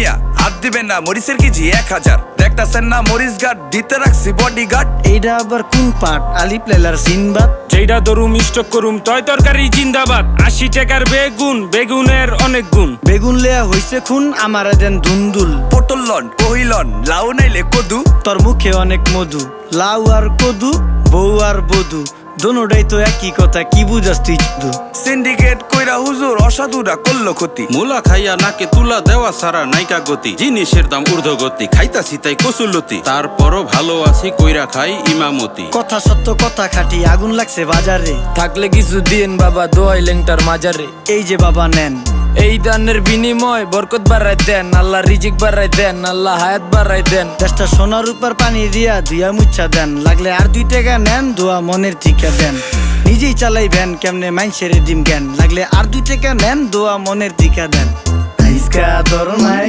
মিয়া হাত দিবেন না, মরিচের কেজি 1000। দেখতাছেন না মরিচ গার্ড দিতে রাখছি বডি গার্ড। এইটা আবার কোন পাট? আলিপ লেলার সিনবাদ। যেইটা ধরুম স্টক করুম তয় তরকারি জিন্দাবাদ। 80 টাকার বেগুন, বেগুনের অনেক গুণ। বেগুন লেয়া হইছে খুন, আমারে দেন দুন্দুল। পটল লন, কহিলন, লাউ নাইলে কদু। তোর মুখে অনেক মধু, লাউ আর কদু, বউ আর বধু, দোনোটাই তো একই কথা, কি বুঝাস তুই শুধু? সিন্ডিকেট কইরা হুজুর অসাধুরা করলো ক্ষতি। মুলা খাইয়া নাকে তুলা দেওয়া সারা নাইকা গতি। জিনিসের দাম ঊর্ধ্বগতি, খাইতাছি তাই কসুলতি। তারপরও ভালো আছি কইরা খাই ইমামতি। কথা সত্য কথা খাটি, আগুন লাগছে বাজারে। থাকলে কিছু দিন বাবা, দোয়াই লেংটার মাজারে। এই যে বাবা নেন, এই দানের বিনিময় বরকত বাড়াই দেন, আল্লাহ রিজিক বাড়াই দেন, আল্লাহ হায়াত বাড়াই দেন। দেশটা সোনার উপর পানি দিয়া ধুইয়া মুচ্ছা দেন। লাগলে আর 2 টাকা নেন, দোয়া মনের ঠিকা দেন। নিজেই চালাই ভ্যান, কেমনে মাইনছেরে দিম জ্ঞান। লাগলে আর 2 টাকা নেন, দোয়া মনের ঠিকা দেন। আইসকা তোর নাই